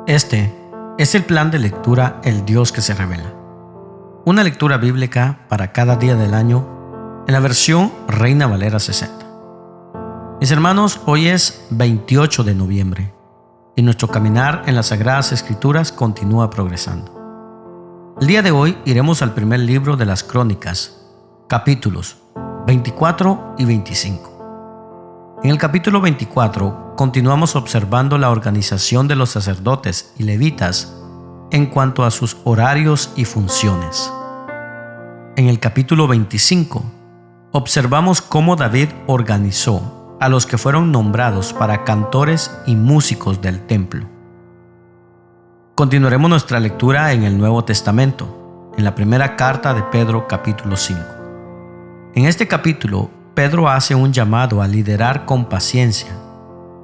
Este es el plan de lectura El Dios que se revela. Una lectura bíblica para cada día del año en la versión Reina Valera 60. Mis hermanos, hoy es 28 de noviembre y nuestro caminar en las Sagradas Escrituras continúa progresando. El día de hoy iremos al primer libro de las Crónicas, capítulos 24 y 25. En el capítulo 24 continuamos observando la organización de los sacerdotes y levitas en cuanto a sus horarios y funciones. En el capítulo 25 observamos cómo David organizó a los que fueron nombrados para cantores y músicos del templo. Continuaremos nuestra lectura en el Nuevo Testamento, en la primera carta de Pedro, capítulo 5. En este capítulo, Pedro hace un llamado a liderar con paciencia,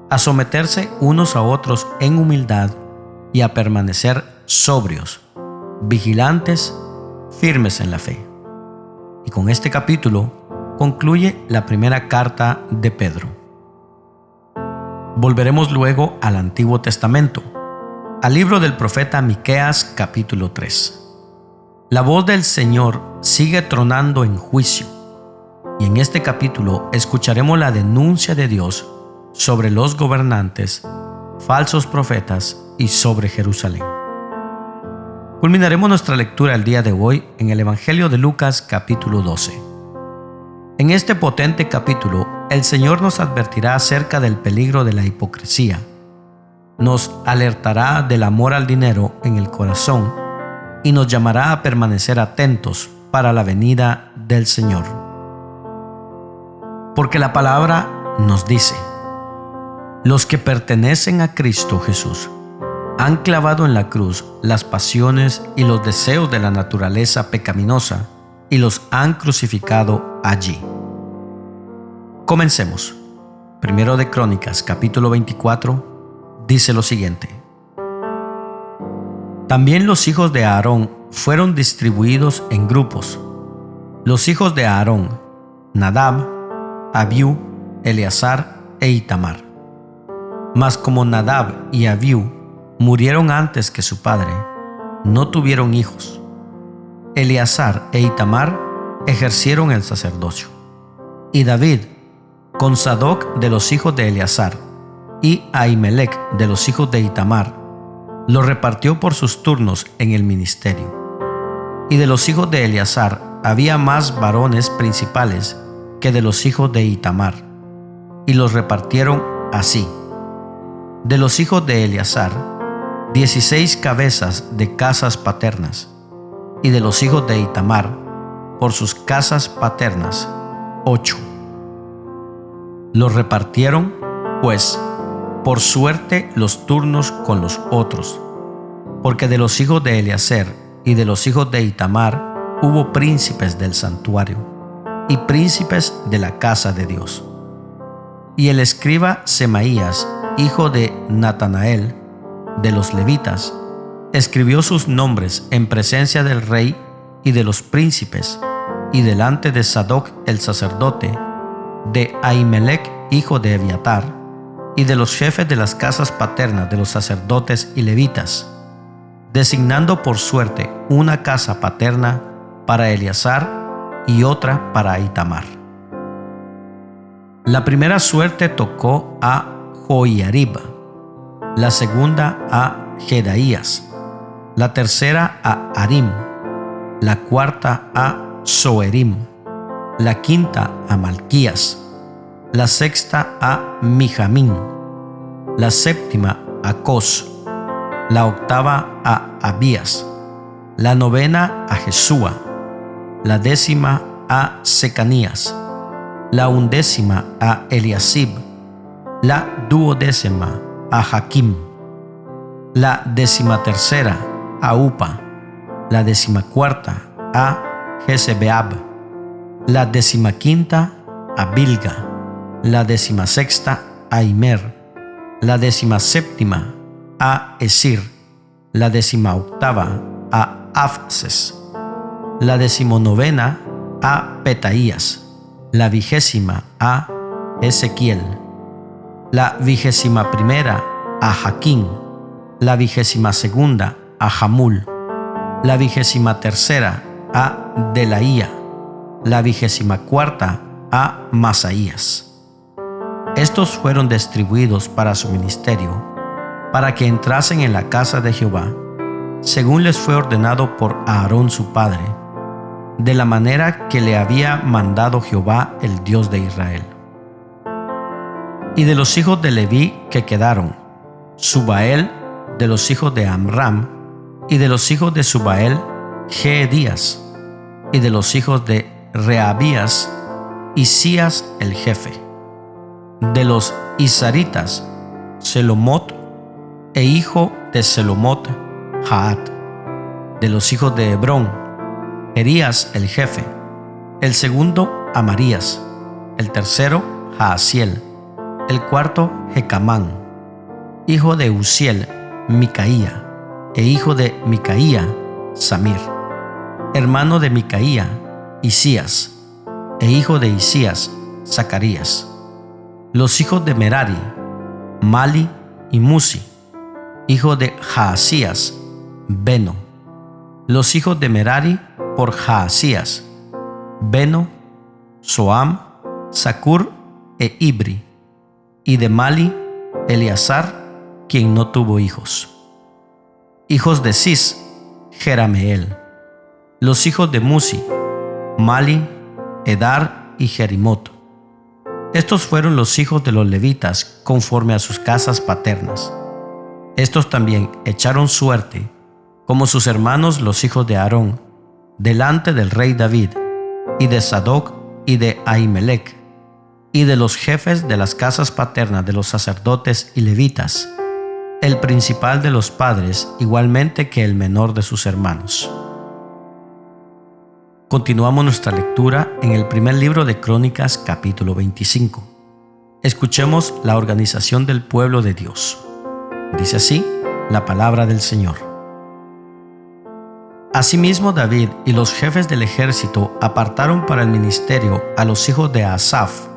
a someterse unos a otros en humildad y a permanecer sobrios, vigilantes, firmes en la fe. Y con este capítulo concluye la primera carta de Pedro. Volveremos luego al Antiguo Testamento, al libro del profeta Miqueas, capítulo 3. La voz del Señor sigue tronando en juicio, y en este capítulo escucharemos la denuncia de Dios sobre los gobernantes, falsos profetas y sobre Jerusalén. Culminaremos nuestra lectura el día de hoy en el Evangelio de Lucas, capítulo 12. En este potente capítulo, el Señor nos advertirá acerca del peligro de la hipocresía, nos alertará del amor al dinero en el corazón y nos llamará a permanecer atentos para la venida del Señor. Porque la palabra nos dice: los que pertenecen a Cristo Jesús han clavado en la cruz las pasiones y los deseos de la naturaleza pecaminosa y los han crucificado allí. Comencemos. Primero de Crónicas, capítulo 24, dice lo siguiente: También los hijos de Aarón fueron distribuidos en grupos. Los hijos de Aarón: Nadab, Abiú, Eleazar e Itamar. Mas como Nadab y Abiú murieron antes que su padre, no tuvieron hijos. Eleazar e Itamar ejercieron el sacerdocio. Y David, con Sadoc de los hijos de Eleazar y Ahimelech de los hijos de Itamar, los repartió por sus turnos en el ministerio. Y de los hijos de Eleazar había más varones principales que de los hijos de Itamar, y los repartieron así: de los hijos de Eleazar, 16 cabezas de casas paternas, y de los hijos de Itamar, por sus casas paternas, 8. Los repartieron, pues, por suerte los turnos con los otros, porque de los hijos de Eleazar y de los hijos de Itamar hubo príncipes del santuario y príncipes de la casa de Dios. Y el escriba Semaías, hijo de Natanael, de los levitas, escribió sus nombres en presencia del rey y de los príncipes, y delante de Sadoc el sacerdote, de Ahimelech, hijo de Abiatar, y de los jefes de las casas paternas de los sacerdotes y levitas, designando por suerte una casa paterna para Eleazar y otra para Itamar. La primera suerte tocó a Joiarib, la segunda a Jedaías, la tercera a Arim, la cuarta a Soerim, la quinta a Malquías, la sexta a Mijamín, la séptima a Cos, la octava a Abías, la novena a Jesúa, la décima a Secanías, la undécima a Eliasib, la duodécima a Jaquim, la decimatercera a Upa, la decimacuarta a Jezebeab, la decimaquinta a Bilga, la decimasexta a Imer, la decimaséptima a Esir, la decimaoctava a Afses, la decimonovena a Petaías, la 20ª a Ezequiel, la 21ª a Jaquín, la 22ª a Jamul, la 23ª a Delaía, la 24ª a Masaías. Estos fueron distribuidos para su ministerio, para que entrasen en la casa de Jehová, según les fue ordenado por Aarón su padre, de la manera que le había mandado Jehová, el Dios de Israel. Y de los hijos de Leví que quedaron, Subael, de los hijos de Amram, y de los hijos de Subael, Jeedías, y de los hijos de Rehabías, Isías el jefe. De los Isaritas, Selomot, e hijo de Selomot, Jaat. De los hijos de Hebrón, Erías el jefe. El segundo, Amarías. El tercero, Jaasiel. El cuarto, Jecamán, hijo de Uziel, Micaía. E hijo de Micaía, Samir. Hermano de Micaía, Isías. E hijo de Isías, Zacarías. Los hijos de Merari, Mali y Musi. Hijo de Jaasías, Beno. Los hijos de Merari por Jaasías, Beno, Soam, Zacur e Ibri. Y de Mali, Eleazar, quien no tuvo hijos. Hijos de Cis, Jerameel. Los hijos de Musi, Mali, Edar y Jerimot. Estos fueron los hijos de los levitas conforme a sus casas paternas. Estos también echaron suerte, como sus hermanos los hijos de Aarón, delante del rey David, y de Sadoc y de Ahimelech, y de los jefes de las casas paternas de los sacerdotes y levitas, el principal de los padres igualmente que el menor de sus hermanos. Continuamos nuestra lectura en el primer libro de Crónicas, capítulo 25. Escuchemos la organización del pueblo de Dios. Dice así la palabra del Señor. Asimismo, David y los jefes del ejército apartaron para el ministerio a los hijos de Asaf,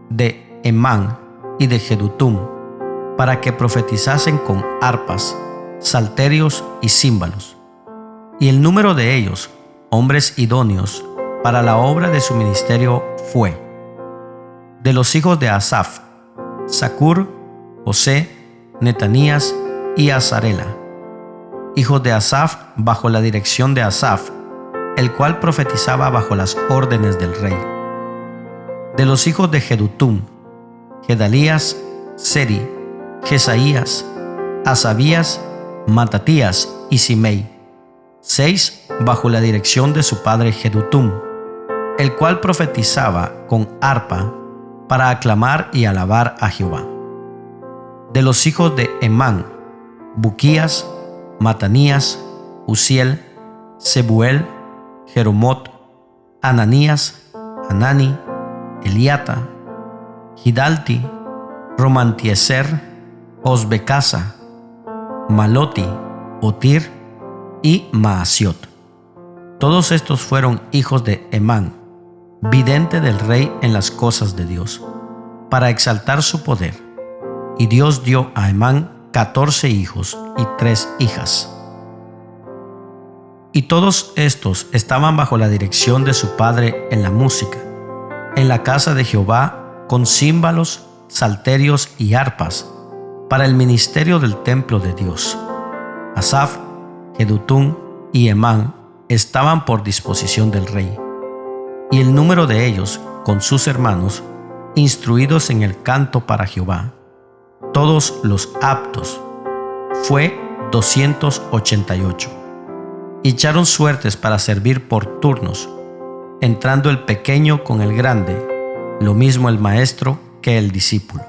de Emán y de Jedutum, para que profetizasen con arpas, salterios y címbalos. Y el número de ellos, hombres idóneos para la obra de su ministerio, fue: de los hijos de Asaf, Zacur, José, Netanías y Azarela. Hijos de Asaf bajo la dirección de Asaf, el cual profetizaba bajo las órdenes del rey. De los hijos de Jedutum, Gedalías, Seri, Jesaías, Asabías, Matatías y Simei. 6 bajo la dirección de su padre Jedutum, el cual profetizaba con arpa para aclamar y alabar a Jehová. De los hijos de Emán, Buquías, Matanías, Uziel, Sebuel, Jeromot, Ananías, Hanani, Eliata, Gidalti, Romantieser, Osbecasa, Maloti, Otir y Maasiot. Todos estos fueron hijos de Emán, vidente del rey en las cosas de Dios, para exaltar su poder. Y Dios dio a Emán 14 hijos y 3 hijas. Y todos estos estaban bajo la dirección de su padre en la música, en la casa de Jehová, con címbalos, salterios y arpas, para el ministerio del templo de Dios. Asaf, Jedutum y Emán estaban por disposición del rey, y el número de ellos, con sus hermanos, instruidos en el canto para Jehová, todos los aptos, fue 288. Y echaron suertes para servir por turnos, entrando el pequeño con el grande, lo mismo el maestro que el discípulo.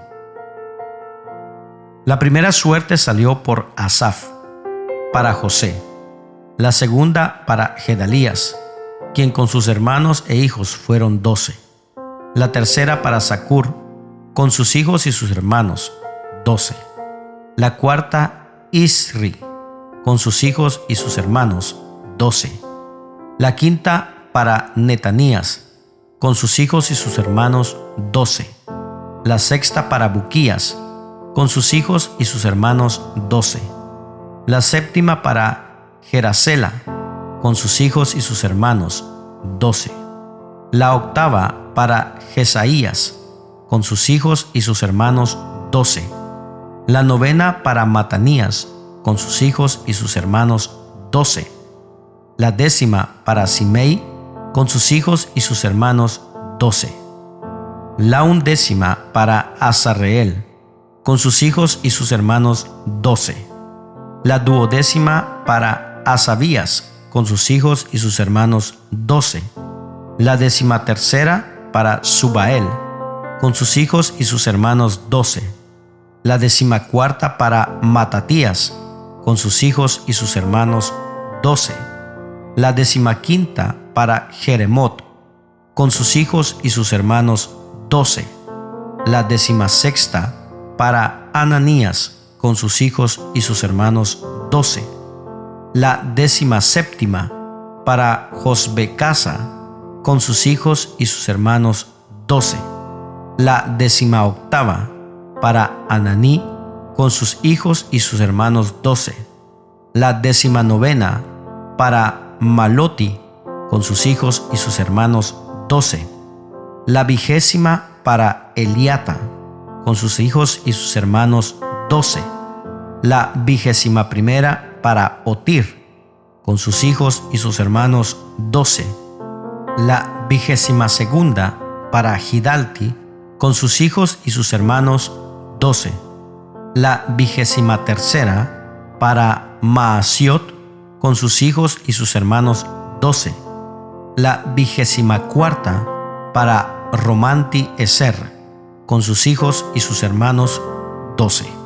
La primera suerte salió por Asaf, para José; la segunda para Gedalías, quien con sus hermanos e hijos fueron 12; la tercera para Zacur, con sus hijos y sus hermanos, 12; la cuarta, Isri, con sus hijos y sus hermanos, 12; la quinta para Netanías, con sus hijos y sus hermanos, 12; la sexta para Buquías, con sus hijos y sus hermanos, 12; La séptima para Jerasela, con sus hijos y sus hermanos, 12. La octava para Jesaías, con sus hijos y sus hermanos, 12. La novena para Matanías, con sus hijos y sus hermanos, 12. La décima para Simei, con sus hijos y sus hermanos, 12. La undécima para Azarreel, con sus hijos y sus hermanos, 12. La duodécima para Asabías, con sus hijos y sus hermanos, 12. La decimatercera para Subael, con sus hijos y sus hermanos, 12. La decimacuarta para Matatías, con sus hijos y sus hermanos, 12. La decimaquinta para Jeremot, con sus hijos y sus hermanos, 12. La decimasexta para Ananías, con sus hijos y sus hermanos, 12. La decimaséptima para Josbecasa, con sus hijos y sus hermanos, 12. La decimaoctava para Ananí, con sus hijos y sus hermanos, 12. La decimanovena para Maloti, con sus hijos y sus hermanos, 12. La vigésima para Eliata, con sus hijos y sus hermanos, 12. La vigésima primera para Otir, con sus hijos y sus hermanos, 12. La vigésima segunda para Gidalti, con sus hijos y sus hermanos, 12. La vigésima tercera para Maasiot, con sus hijos y sus hermanos, 12. La vigésima cuarta para Romanti Eser, con sus hijos y sus hermanos, 12.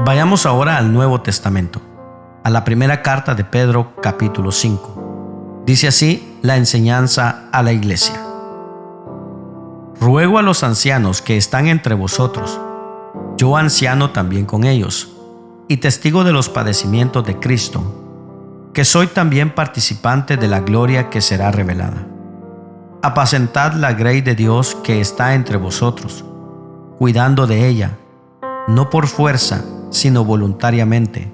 Vayamos ahora al Nuevo Testamento, a la primera carta de Pedro, capítulo 5. Dice así la enseñanza a la iglesia. Ruego a los ancianos que están entre vosotros, yo anciano también con ellos, y testigo de los padecimientos de Cristo, que soy también participante de la gloria que será revelada. Apacentad la grey de Dios que está entre vosotros, cuidando de ella, no por fuerza, sino voluntariamente,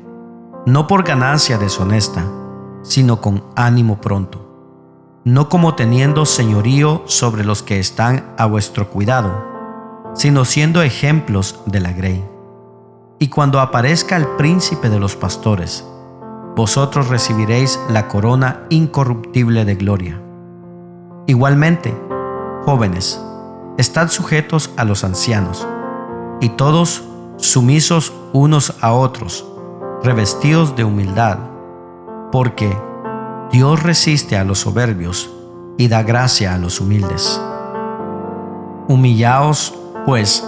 no por ganancia deshonesta, sino con ánimo pronto, no como teniendo señorío sobre los que están a vuestro cuidado, sino siendo ejemplos de la grey. Y cuando aparezca el príncipe de los pastores, vosotros recibiréis la corona incorruptible de gloria. Igualmente, jóvenes, estad sujetos a los ancianos, y todos sumisos unos a otros, revestidos de humildad, porque Dios resiste a los soberbios y da gracia a los humildes. Humillaos, pues,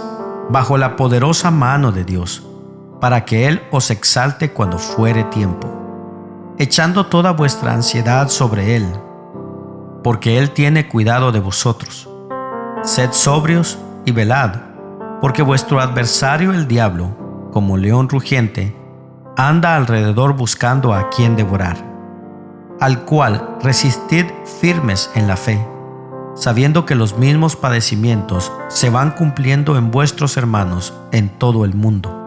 bajo la poderosa mano de Dios, para que Él os exalte cuando fuere tiempo, echando toda vuestra ansiedad sobre Él, porque Él tiene cuidado de vosotros. Sed sobrios y velad, porque vuestro adversario el diablo, como león rugiente, anda alrededor buscando a quien devorar, al cual resistid firmes en la fe, sabiendo que los mismos padecimientos se van cumpliendo en vuestros hermanos en todo el mundo.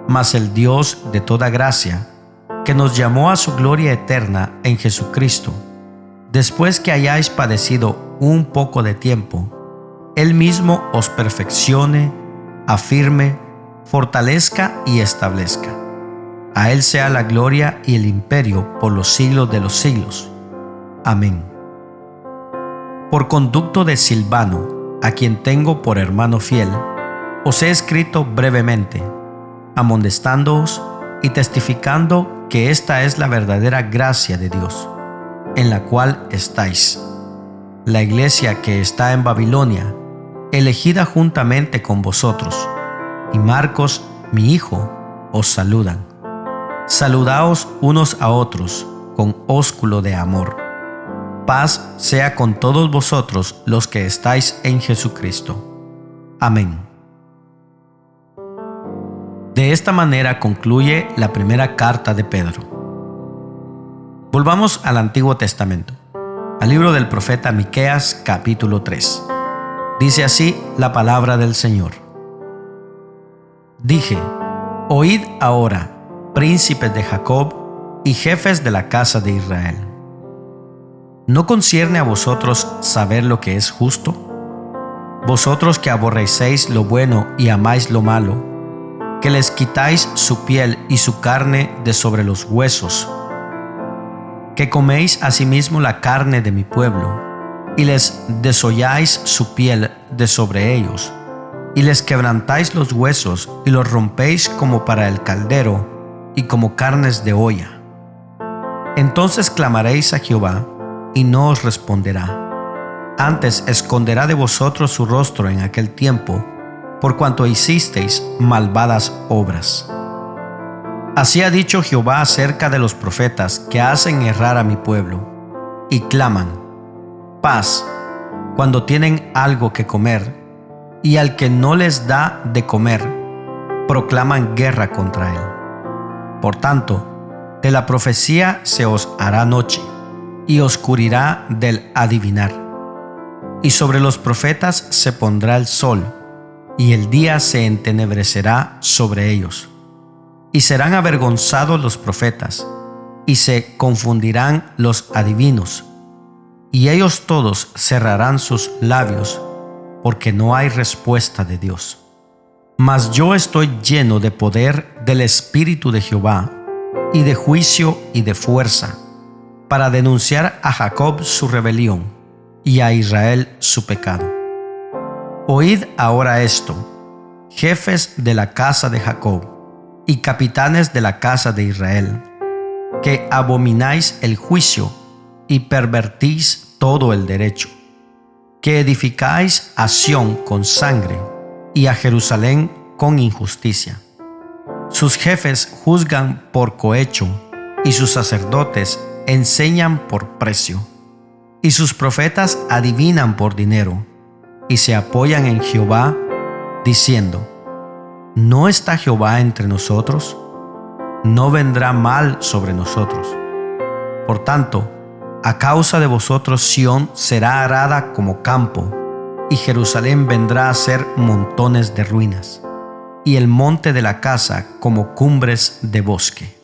Mas el Dios de toda gracia, que nos llamó a su gloria eterna en Jesucristo, después que hayáis padecido un poco de tiempo, Él mismo os perfeccione, afirme, fortalezca y establezca. A Él sea la gloria y el imperio por los siglos de los siglos. Amén. Por conducto de Silvano, a quien tengo por hermano fiel, os he escrito brevemente, amonestándoos y testificando que esta es la verdadera gracia de Dios, en la cual estáis. La iglesia que está en Babilonia, elegida juntamente con vosotros, y Marcos, mi hijo, os saludan. Saludaos unos a otros con ósculo de amor. Paz sea con todos vosotros los que estáis en Jesucristo. Amén. De esta manera concluye la primera carta de Pedro. Volvamos al Antiguo Testamento, al libro del profeta Miqueas, capítulo 3. Dice así la palabra del Señor. Dije, Oíd ahora, príncipes de Jacob y jefes de la casa de Israel. ¿No concierne a vosotros saber lo que es justo? Vosotros que aborrecéis lo bueno y amáis lo malo, que les quitáis su piel y su carne de sobre los huesos, que coméis asimismo la carne de mi pueblo, y les desolláis su piel de sobre ellos, y les quebrantáis los huesos y los rompéis como para el caldero y como carnes de olla. Entonces clamaréis a Jehová, y no os responderá. Antes esconderá de vosotros su rostro en aquel tiempo, por cuanto hicisteis malvadas obras. Así ha dicho Jehová acerca de los profetas que hacen errar a mi pueblo, y claman paz cuando tienen algo que comer, y al que no les da de comer, proclaman guerra contra él. Por tanto, de la profecía se os hará noche, y oscurirá del adivinar. Y sobre los profetas se pondrá el sol, y el día se entenebrecerá sobre ellos. Y serán avergonzados los profetas, y se confundirán los adivinos, y ellos todos cerrarán sus labios, porque no hay respuesta de Dios. Mas yo estoy lleno de poder del Espíritu de Jehová, y de juicio y de fuerza, para denunciar a Jacob su rebelión, y a Israel su pecado. Oíd ahora esto, jefes de la casa de Jacob, y capitanes de la casa de Israel, que abomináis el juicio, y pervertís todo el derecho, que edificáis a Sión con sangre, y a Jerusalén con injusticia. Sus jefes juzgan por cohecho, y sus sacerdotes enseñan por precio, y sus profetas adivinan por dinero, y se apoyan en Jehová, diciendo: ¿no está Jehová entre nosotros? No vendrá mal sobre nosotros. Por tanto, a causa de vosotros Sión será arada como campo, y Jerusalén vendrá a ser montones de ruinas, y el monte de la casa como cumbres de bosque.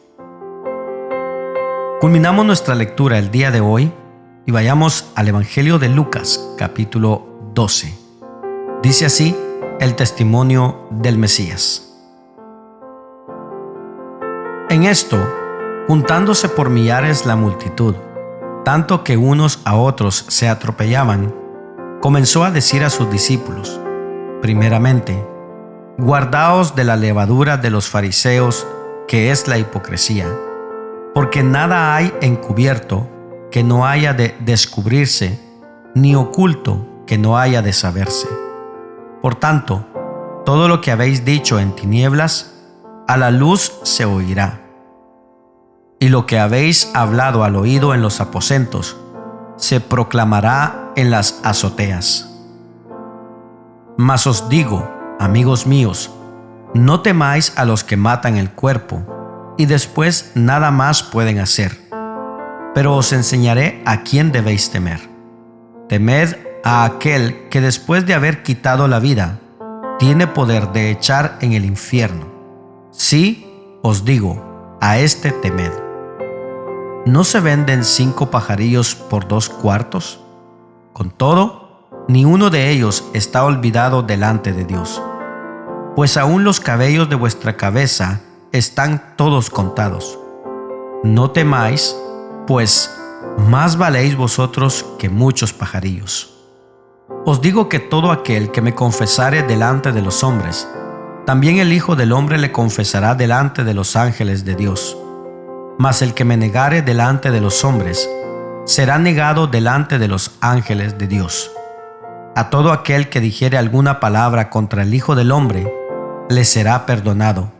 Culminamos nuestra lectura el día de hoy y vayamos al Evangelio de Lucas, capítulo 12. Dice así el testimonio del Mesías. En esto, juntándose por millares la multitud, tanto que unos a otros se atropellaban, comenzó a decir a sus discípulos: primeramente, guardaos de la levadura de los fariseos, que es la hipocresía, porque nada hay encubierto que no haya de descubrirse, ni oculto que no haya de saberse. Por tanto, todo lo que habéis dicho en tinieblas, a la luz se oirá. Y lo que habéis hablado al oído en los aposentos, se proclamará en las azoteas. Mas os digo, amigos míos, no temáis a los que matan el cuerpo, y después nada más pueden hacer. Pero os enseñaré a quién debéis temer. Temed a aquel que después de haber quitado la vida, tiene poder de echar en el infierno. Sí, os digo, a este temed. ¿No se venden 5 pajarillos por 2 cuartos? Con todo, ni uno de ellos está olvidado delante de Dios. Pues aún los cabellos de vuestra cabeza están todos contados. No temáis, pues más valéis vosotros que muchos pajarillos. Os digo que todo aquel que me confesare delante de los hombres, también el Hijo del Hombre le confesará delante de los ángeles de Dios. Mas el que me negare delante de los hombres, será negado delante de los ángeles de Dios. A todo aquel que dijere alguna palabra contra el Hijo del Hombre, le será perdonado.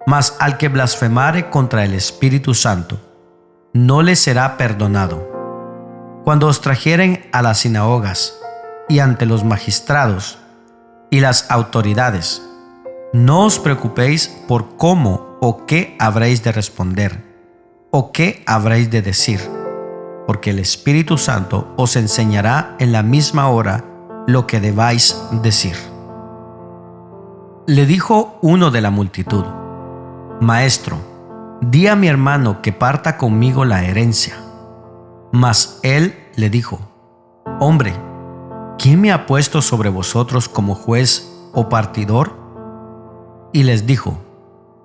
Mas al que blasfemare contra el Espíritu Santo, no le será perdonado. Cuando os trajeren a las sinagogas y ante los magistrados y las autoridades, no os preocupéis por cómo o qué habréis de responder, o qué habréis de decir, porque el Espíritu Santo os enseñará en la misma hora lo que debáis decir. Le dijo uno de la multitud: Maestro, di a mi hermano que parta conmigo la herencia. Mas él le dijo: Hombre, ¿quién me ha puesto sobre vosotros como juez o partidor? Y les dijo: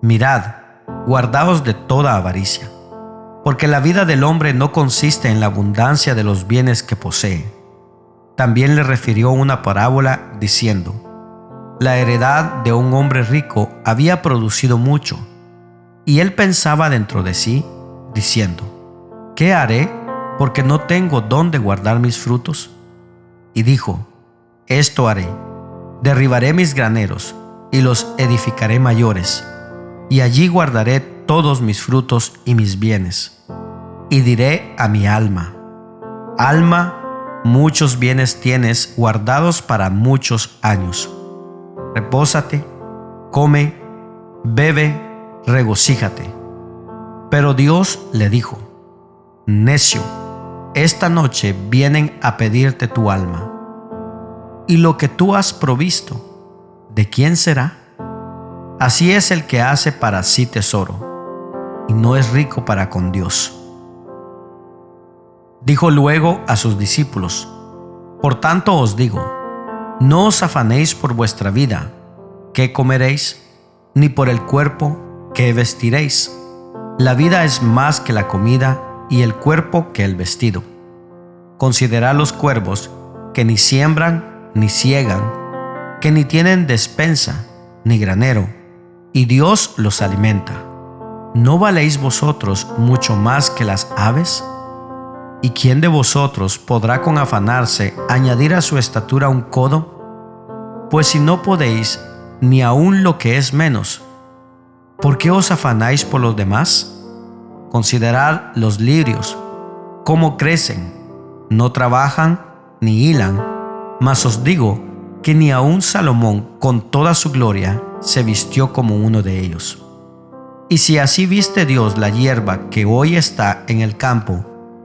Mirad, guardaos de toda avaricia, porque la vida del hombre no consiste en la abundancia de los bienes que posee. También le refirió una parábola diciendo: La heredad de un hombre rico había producido mucho, y él pensaba dentro de sí, diciendo: ¿Qué haré, porque no tengo dónde guardar mis frutos? Y dijo: Esto haré: derribaré mis graneros y los edificaré mayores, y allí guardaré todos mis frutos y mis bienes. Y diré a mi alma: Alma, muchos bienes tienes guardados para muchos años. Repósate, come, bebe, regocíjate. Pero Dios le dijo: Necio, esta noche vienen a pedirte tu alma. ¿Y lo que tú has provisto, de quién será? Así es el que hace para sí tesoro, y no es rico para con Dios. Dijo luego a sus discípulos: Por tanto os digo, no os afanéis por vuestra vida, qué comeréis, ni por el cuerpo, qué vestiréis. La vida es más que la comida, y el cuerpo que el vestido. Considerad los cuervos, que ni siembran ni siegan, que ni tienen despensa ni granero, y Dios los alimenta. ¿No valéis vosotros mucho más que las aves? ¿Y quién de vosotros podrá con afanarse añadir a su estatura un codo? Pues si no podéis ni aun lo que es menos, ¿por qué os afanáis por los demás? Considerad los lirios, cómo crecen, no trabajan ni hilan, mas os digo que ni aun Salomón con toda su gloria se vistió como uno de ellos. Y si así viste Dios la hierba que hoy está en el campo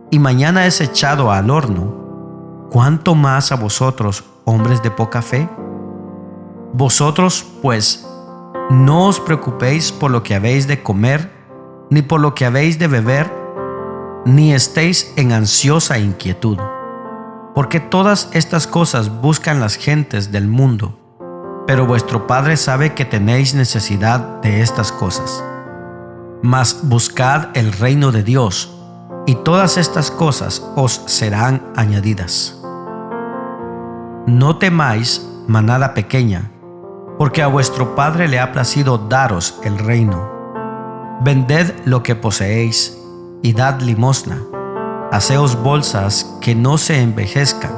y mañana es echado al horno, ¿cuánto más a vosotros, hombres de poca fe? Vosotros, pues, no os preocupéis por lo que habéis de comer, ni por lo que habéis de beber, ni estéis en ansiosa inquietud, porque todas estas cosas buscan las gentes del mundo, pero vuestro Padre sabe que tenéis necesidad de estas cosas. Mas buscad el reino de Dios, y todas estas cosas os serán añadidas. No temáis, manada pequeña, porque a vuestro Padre le ha placido daros el reino. Vended lo que poseéis y dad limosna. Haceos bolsas que no se envejezcan,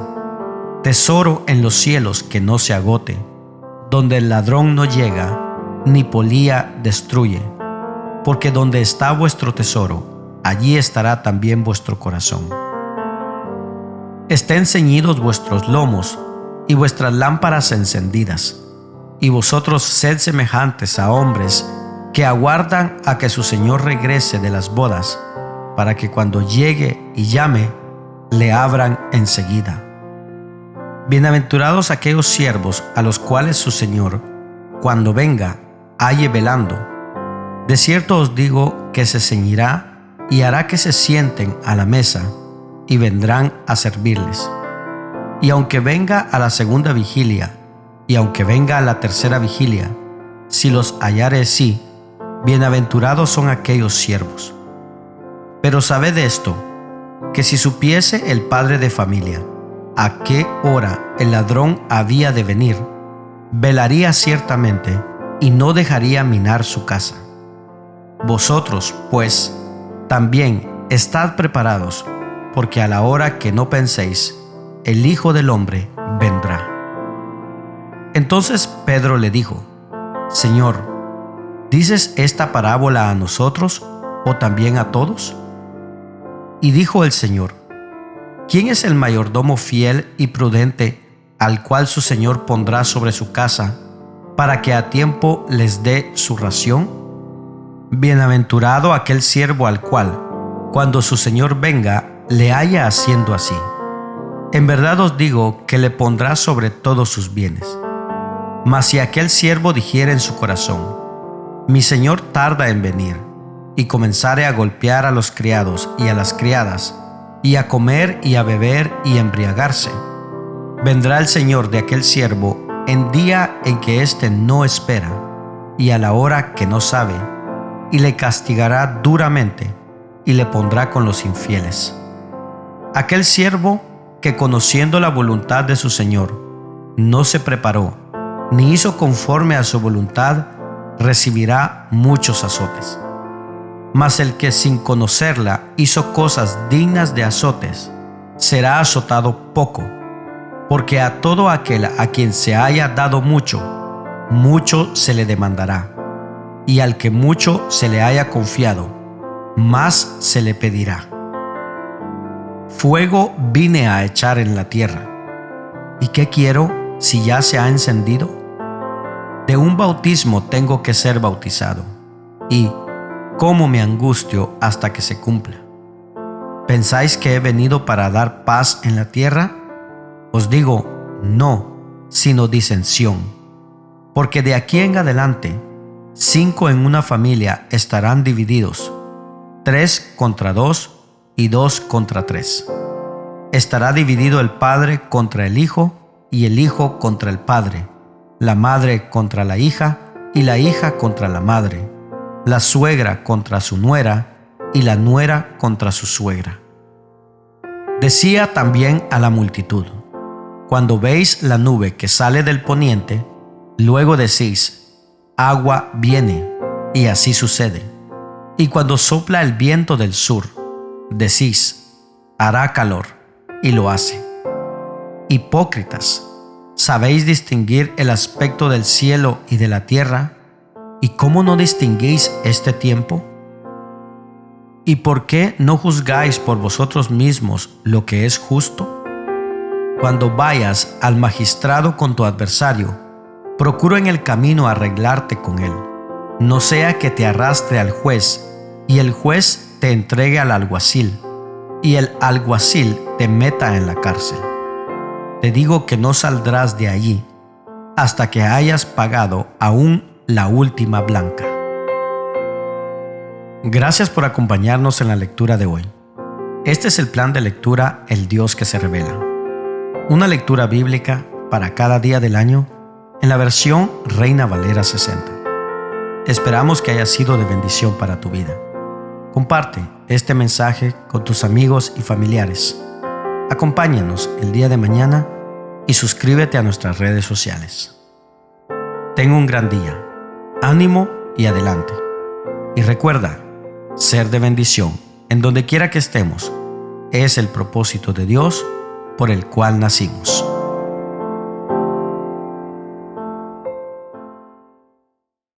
tesoro en los cielos que no se agote, donde el ladrón no llega, ni polía destruye. Porque donde está vuestro tesoro, allí estará también vuestro corazón. Estén ceñidos vuestros lomos y vuestras lámparas encendidas, y vosotros sed semejantes a hombres que aguardan a que su Señor regrese de las bodas, para que cuando llegue y llame, le abran enseguida. Bienaventurados aquellos siervos a los cuales su Señor, cuando venga, halle velando. De cierto os digo que se ceñirá y hará que se sienten a la mesa, y vendrán a servirles. Y aunque venga a la segunda vigilia, y aunque venga a la tercera vigilia, si los hallare así, bienaventurados son aquellos siervos. Pero sabed esto, que si supiese el padre de familia a qué hora el ladrón había de venir, velaría ciertamente y no dejaría minar su casa. Vosotros, pues, también estad preparados, porque a la hora que no penséis, el Hijo del Hombre vendrá. Entonces Pedro le dijo: Señor, ¿dices esta parábola a nosotros o también a todos? Y dijo el Señor: ¿Quién es el mayordomo fiel y prudente al cual su Señor pondrá sobre su casa para que a tiempo les dé su ración? Bienaventurado aquel siervo al cual, cuando su Señor venga, le haya haciendo así. En verdad os digo que le pondrá sobre todos sus bienes. Mas si aquel siervo dijere en su corazón: mi señor tarda en venir, y comenzare a golpear a los criados y a las criadas, y a comer y a beber y a embriagarse, vendrá el señor de aquel siervo en día en que éste no espera, y a la hora que no sabe, y le castigará duramente, y le pondrá con los infieles. Aquel siervo que, conociendo la voluntad de su señor, no se preparó, ni hizo conforme a su voluntad, recibirá muchos azotes. Mas el que sin conocerla hizo cosas dignas de azotes, será azotado poco, porque a todo aquel a quien se haya dado mucho, mucho se le demandará, y al que mucho se le haya confiado, más se le pedirá. Fuego vine a echar en la tierra, ¿y qué quiero si ya se ha encendido? De un bautismo tengo que ser bautizado, y ¿cómo me angustio hasta que se cumpla? ¿Pensáis que he venido para dar paz en la tierra? Os digo, no, sino disensión. Porque de aquí en adelante, 5 en una familia estarán divididos, 3 contra 2 y 2 contra 3. Estará dividido el padre contra el hijo y el hijo contra el padre, la madre contra la hija y la hija contra la madre, la suegra contra su nuera y la nuera contra su suegra. Decía también a la multitud: cuando veis la nube que sale del poniente, luego decís: agua viene, y así sucede. Y cuando sopla el viento del sur, decís: hará calor, y lo hace. Hipócritas, ¿sabéis distinguir el aspecto del cielo y de la tierra? ¿Y cómo no distinguís este tiempo? ¿Y por qué no juzgáis por vosotros mismos lo que es justo? Cuando vayas al magistrado con tu adversario, procura en el camino arreglarte con él, no sea que te arrastre al juez, y el juez te entregue al alguacil, y el alguacil te meta en la cárcel. Te digo que no saldrás de allí hasta que hayas pagado aún la última blanca. Gracias por acompañarnos en la lectura de hoy. Este es el plan de lectura El Dios que se revela. Una lectura bíblica para cada día del año en la versión Reina Valera 60. Esperamos que haya sido de bendición para tu vida. Comparte este mensaje con tus amigos y familiares. Acompáñanos el día de mañana y suscríbete a nuestras redes sociales. Ten un gran día, ánimo y adelante. Y recuerda, ser de bendición en donde quiera que estemos es el propósito de Dios por el cual nacimos.